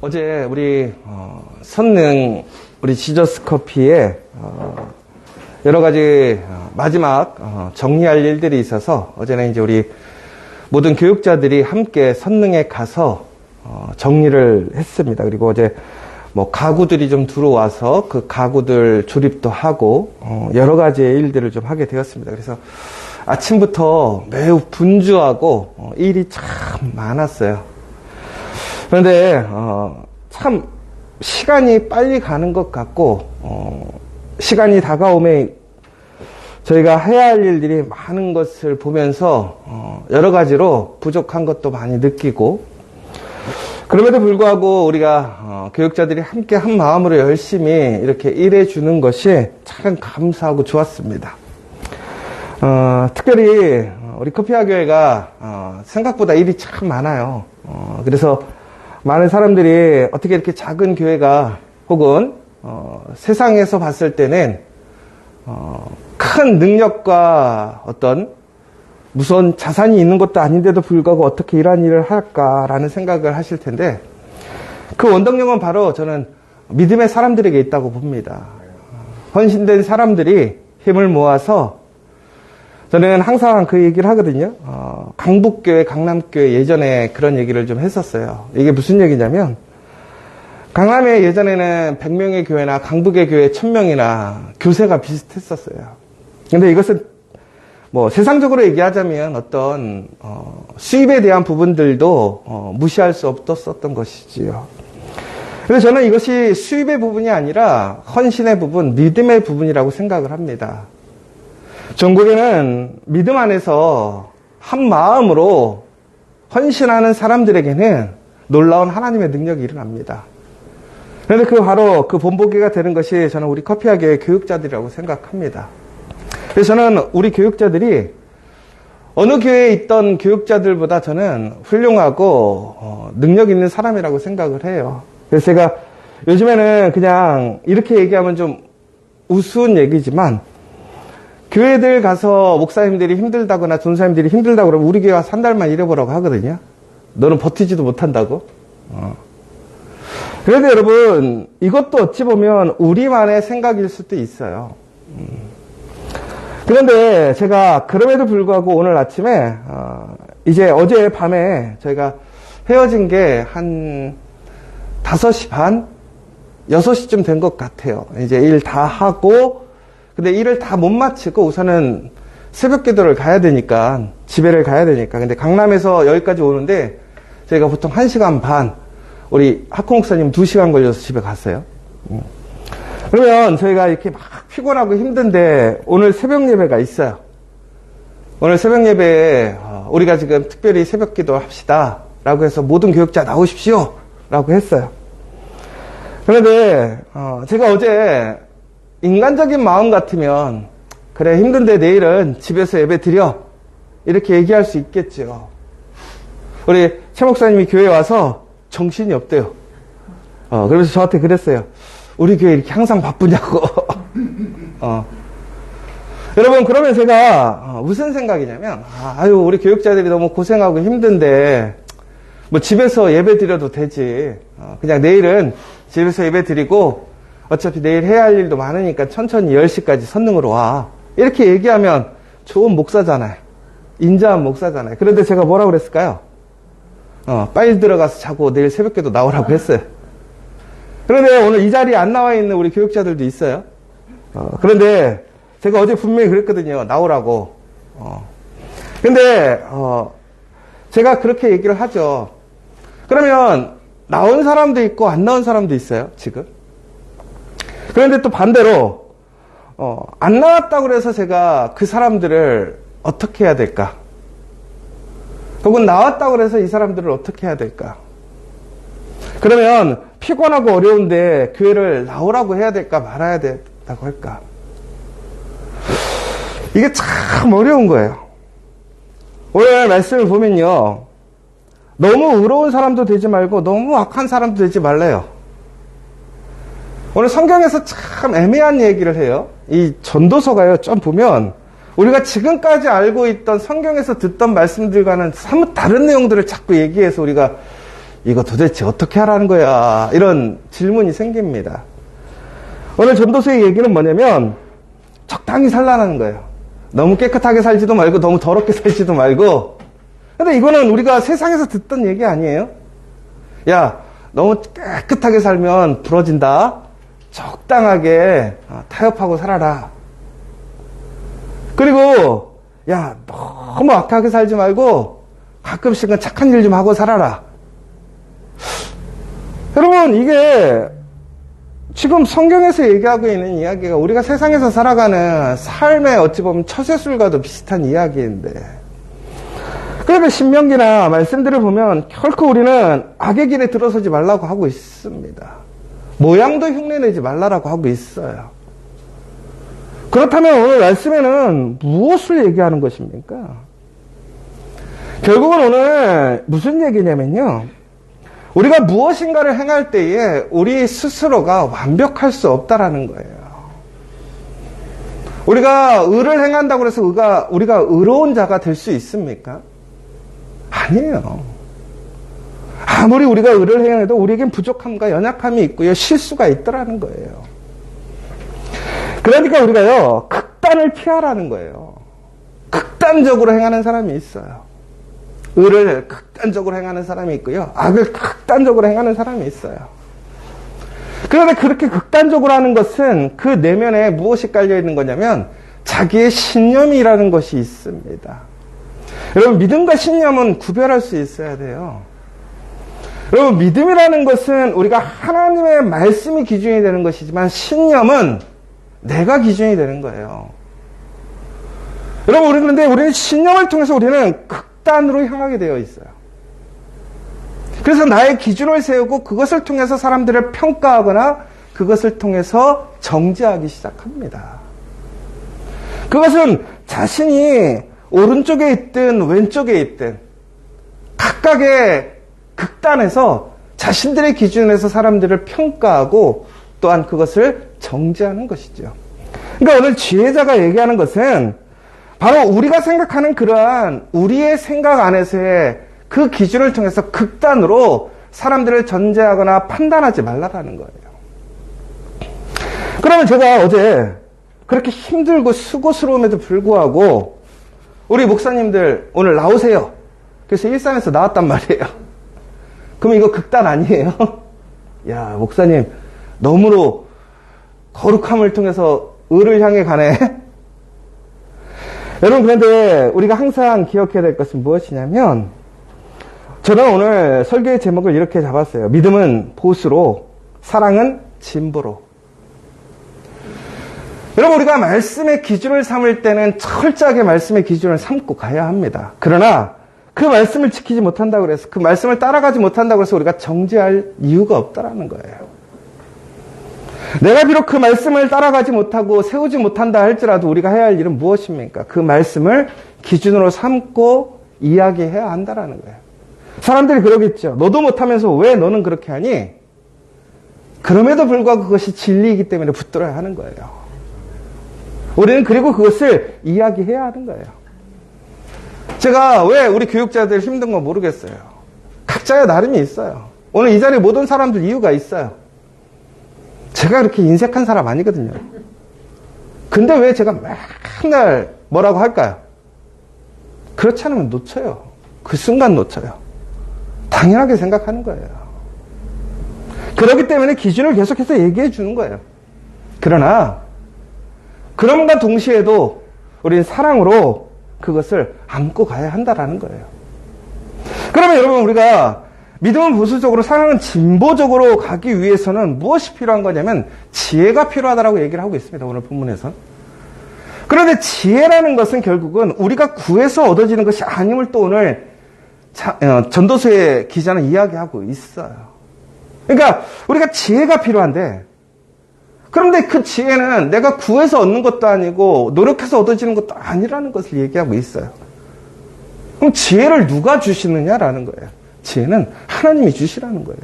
어제 우리 선능 우리 지저스 커피에 여러 가지 마지막 정리할 일들이 있어서 어제는 이제 우리 모든 교육자들이 함께 선능에 가서 정리를 했습니다. 그리고 어제 뭐 가구들이 좀 들어와서 그 가구들 조립도 하고 여러 가지의 일들을 좀 하게 되었습니다. 그래서 아침부터 매우 분주하고 일이 참 많았어요. 그런데 참 시간이 빨리 가는 것 같고 시간이 다가오면 저희가 해야 할 일들이 많은 것을 보면서 여러 가지로 부족한 것도 많이 느끼고, 그럼에도 불구하고 우리가 교육자들이 함께 한 마음으로 열심히 이렇게 일해 주는 것이 참 감사하고 좋았습니다. 특별히 우리 커피아 교회가 생각보다 일이 참 많아요. 그래서 많은 사람들이 어떻게 이렇게 작은 교회가 혹은 세상에서 봤을 때는 큰 능력과 어떤 무서운 자산이 있는 것도 아닌데도 불구하고 어떻게 이러한 일을 할까라는 생각을 하실 텐데, 그 원동력은 바로 저는 믿음의 사람들에게 있다고 봅니다. 헌신된 사람들이 힘을 모아서, 저는 항상 그 얘기를 하거든요. 강북교회, 강남교회 예전에 그런 얘기를 좀 했었어요. 이게 무슨 얘기냐면, 강남에 예전에는 100명의 교회나 강북의 교회 1000명이나 교세가 비슷했었어요. 근데 이것은 뭐 세상적으로 얘기하자면 어떤 수입에 대한 부분들도 무시할 수 없었던 것이지요. 그래서 저는 이것이 수입의 부분이 아니라 헌신의 부분, 믿음의 부분이라고 생각을 합니다. 전국에는 믿음 안에서 한 마음으로 헌신하는 사람들에게는 놀라운 하나님의 능력이 일어납니다. 그런데 바로 그 본보기가 되는 것이 저는 우리 커피아 교회 교육자들이라고 생각합니다. 그래서 저는 우리 교육자들이 어느 교회에 있던 교육자들보다 저는 훌륭하고 능력 있는 사람이라고 생각을 해요. 그래서 제가 요즘에는 그냥 이렇게 얘기하면 좀 우스운 얘기지만, 교회들 가서 목사님들이 힘들다거나 전사님들이 힘들다고 그러면 우리 교회 와서 한 달만 일해보라고 하거든요. 너는 버티지도 못한다고. 그런데 여러분, 이것도 어찌 보면 우리만의 생각일 수도 있어요. 그런데 제가 그럼에도 불구하고 오늘 아침에 이제 어제 밤에 저희가 헤어진 게 한 5시 반? 6시쯤 된 것 같아요. 이제 일 다 하고, 근데 일을 다 못 마치고 우선은 새벽 기도를 가야 되니까, 집에를 가야 되니까. 근데 강남에서 여기까지 오는데 저희가 보통 1시간 반, 우리 학호 목사님 2시간 걸려서 집에 갔어요. 그러면 저희가 이렇게 막 피곤하고 힘든데 오늘 새벽 예배가 있어요. 오늘 새벽 예배에 우리가 지금 특별히 새벽 기도 합시다 라고 해서 모든 교육자 나오십시오 라고 했어요. 그런데 제가 어제 인간적인 마음 같으면 그래 힘든데 내일은 집에서 예배 드려 이렇게 얘기할 수 있겠죠. 우리 최 목사님이 교회에 와서 정신이 없대요. 그래서 저한테 그랬어요. 우리 교회 이렇게 항상 바쁘냐고. 여러분, 그러면 제가 무슨 생각이냐면, 우리 교육자들이 너무 고생하고 힘든데 뭐 집에서 예배 드려도 되지. 그냥 내일은 집에서 예배 드리고 어차피 내일 해야 할 일도 많으니까 천천히 10시까지 선능으로 와. 이렇게 얘기하면 좋은 목사잖아요. 인자한 목사잖아요. 그런데 제가 뭐라고 그랬을까요? 빨리 들어가서 자고 내일 새벽에도 나오라고 했어요. 그런데 오늘 이 자리에 안 나와 있는 우리 교육자들도 있어요. 그런데 제가 어제 분명히 그랬거든요. 나오라고. 근데 제가 그렇게 얘기를 하죠. 그러면 나온 사람도 있고 안 나온 사람도 있어요, 지금. 그런데 또 반대로 안 나왔다고 해서 제가 그 사람들을 어떻게 해야 될까? 혹은 나왔다고 해서 이 사람들을 어떻게 해야 될까? 그러면 피곤하고 어려운데 교회를 나오라고 해야 될까 말아야 된다고 할까? 이게 참 어려운 거예요. 오늘 말씀을 보면요, 너무 의로운 사람도 되지 말고 너무 악한 사람도 되지 말래요. 오늘 성경에서 참 애매한 얘기를 해요. 이 전도서가요, 좀 보면 우리가 지금까지 알고 있던 성경에서 듣던 말씀들과는 사뭇 다른 내용들을 자꾸 얘기해서 우리가 이거 도대체 어떻게 하라는 거야? 이런 질문이 생깁니다. 오늘 전도서의 얘기는 뭐냐면 적당히 살라는 거예요. 너무 깨끗하게 살지도 말고 너무 더럽게 살지도 말고. 근데 이거는 우리가 세상에서 듣던 얘기 아니에요? 야, 너무 깨끗하게 살면 부러진다. 적당하게 타협하고 살아라. 그리고 야, 너무 악하게 살지 말고 가끔씩은 착한 일 좀 하고 살아라. 여러분, 이게 지금 성경에서 얘기하고 있는 이야기가 우리가 세상에서 살아가는 삶의 어찌 보면 처세술과도 비슷한 이야기인데, 그래도 신명기나 말씀들을 보면 결코 우리는 악의 길에 들어서지 말라고 하고 있습니다. 모양도 흉내내지 말라라고 하고 있어요. 그렇다면 오늘 말씀에는 무엇을 얘기하는 것입니까? 결국은 오늘 무슨 얘기냐면요, 우리가 무엇인가를 행할 때에 우리 스스로가 완벽할 수 없다라는 거예요. 우리가 의를 행한다고 해서 우리가 의로운 자가 될 수 있습니까? 아니에요. 아무리 우리가 의를 행해도 우리에겐 부족함과 연약함이 있고요, 실수가 있더라는 거예요. 그러니까 우리가요, 극단을 피하라는 거예요. 극단적으로 행하는 사람이 있어요. 의를 극단적으로 행하는 사람이 있고요, 악을 극단적으로 행하는 사람이 있어요. 그런데 그렇게 극단적으로 하는 것은 그 내면에 무엇이 깔려 있는 거냐면 자기의 신념이라는 것이 있습니다. 여러분, 믿음과 신념은 구별할 수 있어야 돼요. 여러분, 믿음이라는 것은 우리가 하나님의 말씀이 기준이 되는 것이지만 신념은 내가 기준이 되는 거예요. 여러분, 그런데 우리는 신념을 통해서 우리는 극단으로 향하게 되어 있어요. 그래서 나의 기준을 세우고 그것을 통해서 사람들을 평가하거나 그것을 통해서 정죄하기 시작합니다. 그것은 자신이 오른쪽에 있든 왼쪽에 있든 각각의 극단에서 자신들의 기준에서 사람들을 평가하고 또한 그것을 정죄하는 것이죠. 그러니까 오늘 지혜자가 얘기하는 것은 바로 우리가 생각하는 그러한 우리의 생각 안에서의 그 기준을 통해서 극단으로 사람들을 전제하거나 판단하지 말라라는 거예요. 그러면 제가 어제 그렇게 힘들고 수고스러움에도 불구하고 우리 목사님들 오늘 나오세요. 그래서 일산에서 나왔단 말이에요. 그럼 이거 극단 아니에요? 야, 목사님 너무로 거룩함을 통해서 의를 향해 가네. 여러분, 그런데 우리가 항상 기억해야 될 것은 무엇이냐면, 저는 오늘 설교의 제목을 이렇게 잡았어요. 믿음은 보수로, 사랑은 진보로. 여러분, 우리가 말씀의 기준을 삼을 때는 철저하게 말씀의 기준을 삼고 가야 합니다. 그러나 그 말씀을 지키지 못한다고 해서, 그 말씀을 따라가지 못한다고 해서 우리가 정죄할 이유가 없다라는 거예요. 내가 비록 그 말씀을 따라가지 못하고 세우지 못한다 할지라도 우리가 해야 할 일은 무엇입니까? 그 말씀을 기준으로 삼고 이야기해야 한다라는 거예요. 사람들이 그러겠죠. 너도 못하면서 왜 너는 그렇게 하니? 그럼에도 불구하고 그것이 진리이기 때문에 붙들어야 하는 거예요. 우리는 그리고 그것을 이야기해야 하는 거예요. 제가 왜 우리 교육자들 힘든 거 모르겠어요. 각자의 나름이 있어요. 오늘 이 자리에 모든 사람들 이유가 있어요. 제가 그렇게 인색한 사람 아니거든요. 근데 왜 제가 맨날 뭐라고 할까요? 그렇지 않으면 놓쳐요. 그 순간 놓쳐요. 당연하게 생각하는 거예요. 그렇기 때문에 기준을 계속해서 얘기해 주는 거예요. 그러나 그럼과 동시에도 우리는 사랑으로 그것을 안고 가야 한다라는 거예요. 그러면 여러분, 우리가 믿음은 보수적으로, 사랑은 진보적으로 가기 위해서는 무엇이 필요한 거냐면 지혜가 필요하다라고 얘기를 하고 있습니다. 오늘 본문에서. 그런데 지혜라는 것은 결국은 우리가 구해서 얻어지는 것이 아님을 또 오늘 전도서의 기자는 이야기하고 있어요. 그러니까 우리가 지혜가 필요한데, 그런데 그 지혜는 내가 구해서 얻는 것도 아니고 노력해서 얻어지는 것도 아니라는 것을 얘기하고 있어요. 그럼 지혜를 누가 주시느냐라는 거예요. 지혜는 하나님이 주시라는 거예요.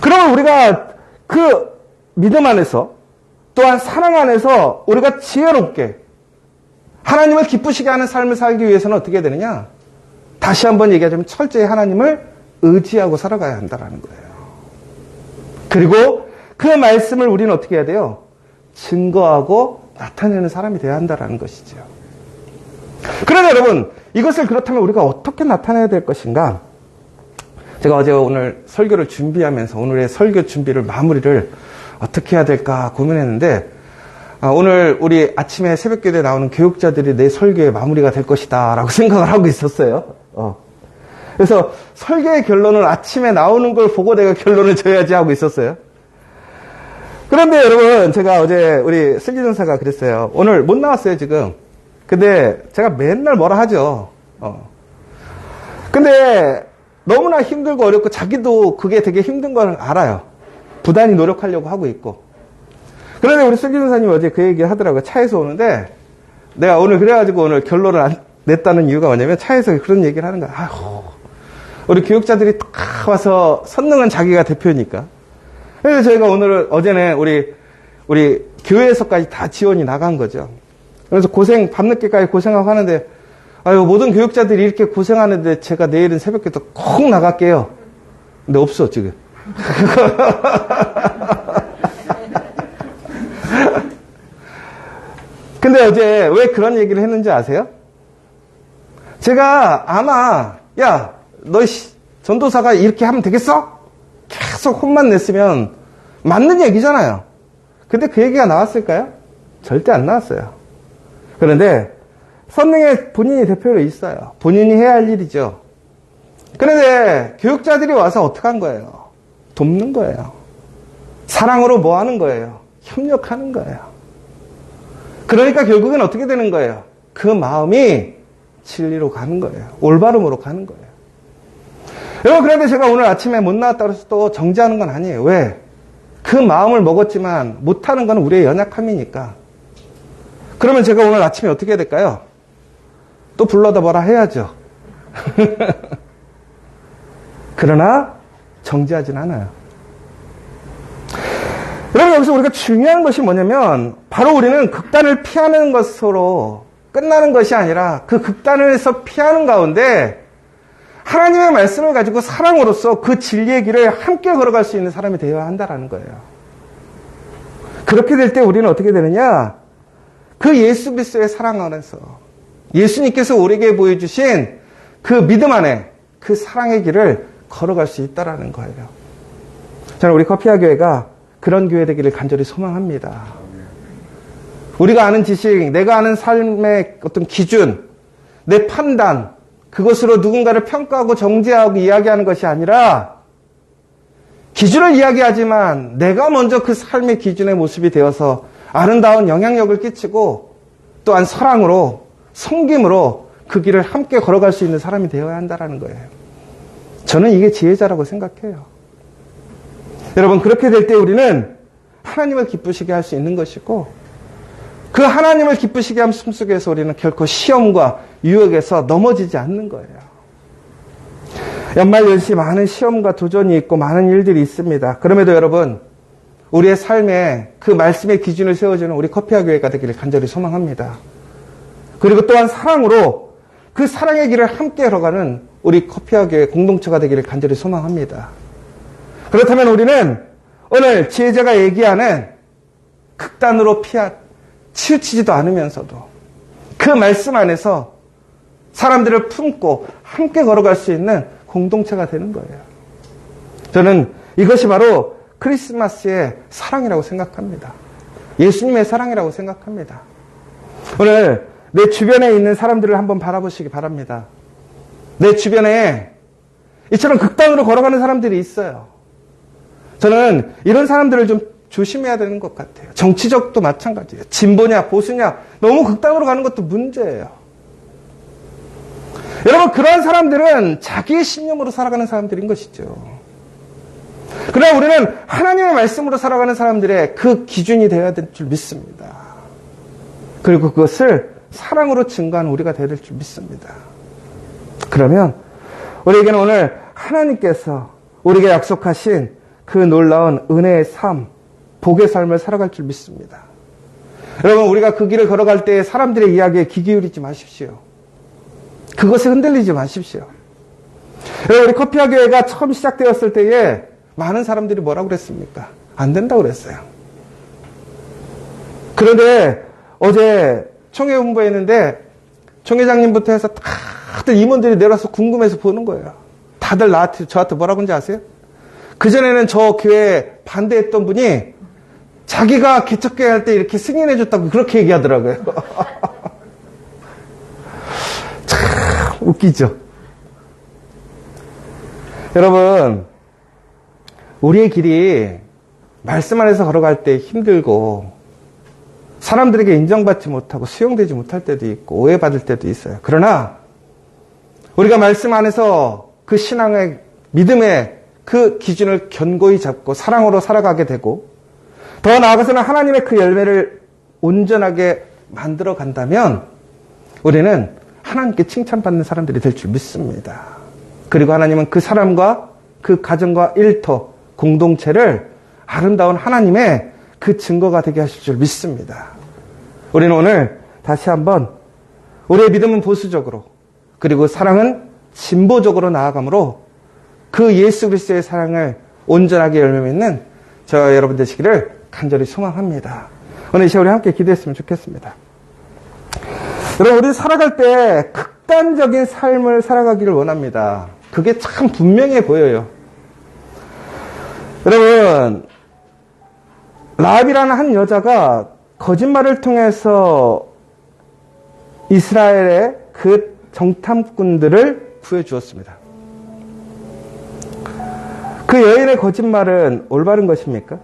그러면 우리가 그 믿음 안에서 또한 사랑 안에서 우리가 지혜롭게 하나님을 기쁘시게 하는 삶을 살기 위해서는 어떻게 해야 되느냐? 다시 한번 얘기하자면 철저히 하나님을 의지하고 살아가야 한다는 거예요. 그리고 그 말씀을 우리는 어떻게 해야 돼요? 증거하고 나타내는 사람이 되어야 한다는 것이죠. 그런데 여러분, 이것을 그렇다면 우리가 어떻게 나타내야 될 것인가? 제가 어제 오늘 설교를 준비하면서 오늘의 설교 준비를 마무리를 어떻게 해야 될까 고민했는데, 오늘 우리 아침에 새벽기도에 나오는 교육자들이 내 설교의 마무리가 될 것이다 라고 생각을 하고 있었어요. 그래서 설교의 결론은 아침에 나오는 걸 보고 내가 결론을 줘야지 하고 있었어요. 그런데 여러분, 제가 어제 우리 슬기전사가 그랬어요. 오늘 못 나왔어요, 지금. 근데 제가 맨날 뭐라 하죠. 근데 너무나 힘들고 어렵고 자기도 그게 되게 힘든 걸 알아요. 부단히 노력하려고 하고 있고. 그런데 우리 슬기전사님 어제 그 얘기 하더라고요. 차에서 오는데 내가 오늘 그래가지고 오늘 결론을 안 냈다는 이유가 뭐냐면 차에서 그런 얘기를 하는 거야. 아휴, 우리 교육자들이 딱 와서 선능은 자기가 대표니까. 그래서 저희가 오늘 어제는 우리 교회에서까지 다 지원이 나간 거죠. 그래서 밤늦게까지 고생하고 하는데, 아유, 모든 교육자들이 이렇게 고생하는데 제가 내일은 새벽에도 꼭 나갈게요. 근데 없어, 지금. 근데 어제 왜 그런 얘기를 했는지 아세요? 제가 아마, 야, 너 전도사가 이렇게 하면 되겠어? 계속 혼만 냈으면 맞는 얘기잖아요. 근데 그 얘기가 나왔을까요? 절대 안 나왔어요. 그런데 선능에 본인이 대표로 있어요. 본인이 해야 할 일이죠. 그런데 교육자들이 와서 어떻게 한 거예요? 돕는 거예요. 사랑으로 뭐 하는 거예요? 협력하는 거예요. 그러니까 결국엔 어떻게 되는 거예요? 그 마음이 진리로 가는 거예요. 올바름으로 가는 거예요. 여러분, 그런데 제가 오늘 아침에 못 나왔다고 해서 또 정지하는 건 아니에요. 왜? 그 마음을 먹었지만 못하는 건 우리의 연약함이니까. 그러면 제가 오늘 아침에 어떻게 해야 될까요? 또 불러다 뭐라 해야죠. 그러나 정지하진 않아요. 여러분, 여기서 우리가 중요한 것이 뭐냐면 바로 우리는 극단을 피하는 것으로 끝나는 것이 아니라 그 극단에서 피하는 가운데 하나님의 말씀을 가지고 사랑으로서 그 진리의 길을 함께 걸어갈 수 있는 사람이 되어야 한다는 거예요. 그렇게 될 때 우리는 어떻게 되느냐? 그 예수 그리스도의 사랑 안에서 예수님께서 우리에게 보여주신 그 믿음 안에 그 사랑의 길을 걸어갈 수 있다는 거예요. 저는 우리 커피아 교회가 그런 교회 되기를 간절히 소망합니다. 우리가 아는 지식, 내가 아는 삶의 어떤 기준, 내 판단, 그것으로 누군가를 평가하고 정죄하고 이야기하는 것이 아니라 기준을 이야기하지만 내가 먼저 그 삶의 기준의 모습이 되어서 아름다운 영향력을 끼치고 또한 사랑으로, 섬김으로 그 길을 함께 걸어갈 수 있는 사람이 되어야 한다는 거예요. 저는 이게 지혜자라고 생각해요. 여러분, 그렇게 될 때 우리는 하나님을 기쁘시게 할 수 있는 것이고 그 하나님을 기쁘시게 함 속에서 우리는 결코 시험과 유혹에서 넘어지지 않는 거예요. 연말연시 많은 시험과 도전이 있고 많은 일들이 있습니다. 그럼에도 여러분, 우리의 삶에 그 말씀의 기준을 세워주는 우리 커피아 교회가 되기를 간절히 소망합니다. 그리고 또한 사랑으로 그 사랑의 길을 함께 걸어가는 우리 커피아 교회 공동체가 되기를 간절히 소망합니다. 그렇다면 우리는 오늘 지혜자가 얘기하는 극단으로 치우치지도 않으면서도 그 말씀 안에서 사람들을 품고 함께 걸어갈 수 있는 공동체가 되는 거예요. 저는 이것이 바로 크리스마스의 사랑이라고 생각합니다. 예수님의 사랑이라고 생각합니다. 오늘 내 주변에 있는 사람들을 한번 바라보시기 바랍니다. 내 주변에 이처럼 극단으로 걸어가는 사람들이 있어요. 저는 이런 사람들을 좀 조심해야 되는 것 같아요. 정치적도 마찬가지예요. 진보냐 보수냐 너무 극단으로 가는 것도 문제예요. 여러분, 그러한 사람들은 자기의 신념으로 살아가는 사람들인 것이죠. 그러나 우리는 하나님의 말씀으로 살아가는 사람들의 그 기준이 되어야 될 줄 믿습니다. 그리고 그것을 사랑으로 증거하는 우리가 되어야 될 줄 믿습니다. 그러면 우리에게는 오늘 하나님께서 우리에게 약속하신 그 놀라운 은혜의 삶, 복의 삶을 살아갈 줄 믿습니다. 여러분, 우리가 그 길을 걸어갈 때 사람들의 이야기에 귀 기울이지 마십시오. 그것에 흔들리지 마십시오. 우리 커피와 교회가 처음 시작되었을 때에 많은 사람들이 뭐라고 그랬습니까? 안 된다고 그랬어요. 그런데 어제 총회 홍보했는데 총회장님부터 해서 다들 임원들이 내려와서 궁금해서 보는 거예요. 다들 저한테 뭐라고 하는지 아세요? 그전에는 저 교회 반대했던 분이 자기가 개척교회 할 때 이렇게 승인해줬다고 그렇게 얘기하더라고요. 참 웃기죠. 여러분, 우리의 길이 말씀 안에서 걸어갈 때 힘들고 사람들에게 인정받지 못하고 수용되지 못할 때도 있고 오해받을 때도 있어요. 그러나 우리가 말씀 안에서 그 신앙의 믿음의 그 기준을 견고히 잡고 사랑으로 살아가게 되고 더 나아가서는 하나님의 그 열매를 온전하게 만들어 간다면 우리는 하나님께 칭찬받는 사람들이 될 줄 믿습니다. 그리고 하나님은 그 사람과 그 가정과 일터, 공동체를 아름다운 하나님의 그 증거가 되게 하실 줄 믿습니다. 우리는 오늘 다시 한번 우리의 믿음은 보수적으로 그리고 사랑은 진보적으로 나아가므로 그 예수 그리스도의 사랑을 온전하게 열매 맺는 저와 여러분 되시기를 간절히 소망합니다. 오늘 이 시간 우리 함께 기도했으면 좋겠습니다. 여러분, 우리 살아갈 때 극단적인 삶을 살아가기를 원합니다. 그게 참 분명해 보여요. 여러분, 라합이라는 한 여자가 거짓말을 통해서 이스라엘의 그 정탐꾼들을 구해주었습니다. 그 여인의 거짓말은 올바른 것입니까?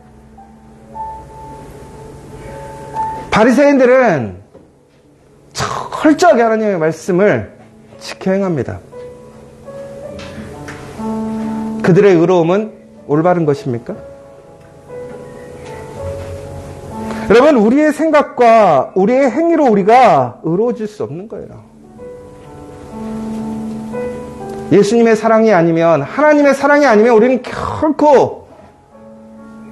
바리새인들은 철저하게 하나님의 말씀을 지켜 행합니다. 그들의 의로움은 올바른 것입니까? 여러분, 우리의 생각과 우리의 행위로 우리가 의로워질 수 없는 거예요. 예수님의 사랑이 아니면, 하나님의 사랑이 아니면 우리는 결코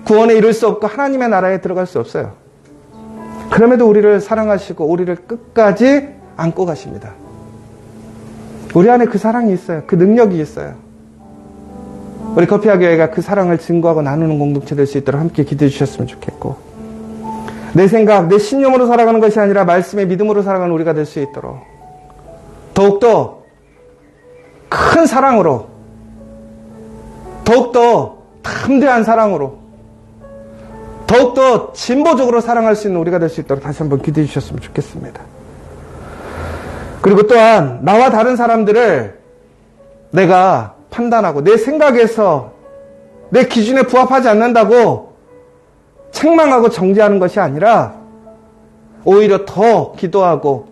구원에 이를 수 없고 하나님의 나라에 들어갈 수 없어요. 그럼에도 우리를 사랑하시고 우리를 끝까지 안고 가십니다. 우리 안에 그 사랑이 있어요. 그 능력이 있어요. 우리 커피와 교회가 그 사랑을 증거하고 나누는 공동체 될 수 있도록 함께 기도해 주셨으면 좋겠고, 내 생각, 내 신념으로 살아가는 것이 아니라 말씀의 믿음으로 살아가는 우리가 될 수 있도록 더욱더 큰 사랑으로, 더욱더 담대한 사랑으로, 더욱더 진보적으로 사랑할 수 있는 우리가 될 수 있도록 다시 한번 기도해 주셨으면 좋겠습니다. 그리고 또한 나와 다른 사람들을 내가 판단하고 내 생각에서 내 기준에 부합하지 않는다고 책망하고 정죄하는 것이 아니라 오히려 더 기도하고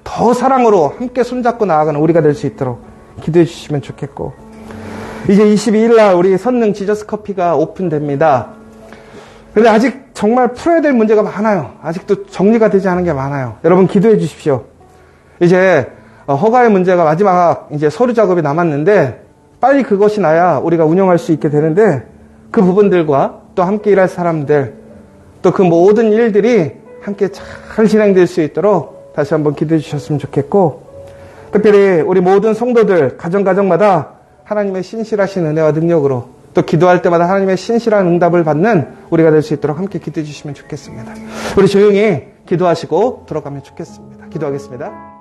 더 사랑으로 함께 손잡고 나아가는 우리가 될 수 있도록 기도해 주시면 좋겠고, 이제 22일 날 우리 선능 지저스 커피가 오픈됩니다. 그런데 아직 정말 풀어야 될 문제가 많아요. 아직도 정리가 되지 않은 게 많아요. 여러분 기도해 주십시오. 이제 허가의 문제가 마지막 이제 서류 작업이 남았는데 빨리 그것이 나야 우리가 운영할 수 있게 되는데, 그 부분들과 또 함께 일할 사람들, 또 그 모든 일들이 함께 잘 진행될 수 있도록 다시 한번 기도해 주셨으면 좋겠고, 특별히 우리 모든 성도들 가정마다 하나님의 신실하신 은혜와 능력으로 또 기도할 때마다 하나님의 신실한 응답을 받는 우리가 될 수 있도록 함께 기도해 주시면 좋겠습니다. 우리 조용히 기도하시고 들어가면 좋겠습니다. 기도하겠습니다.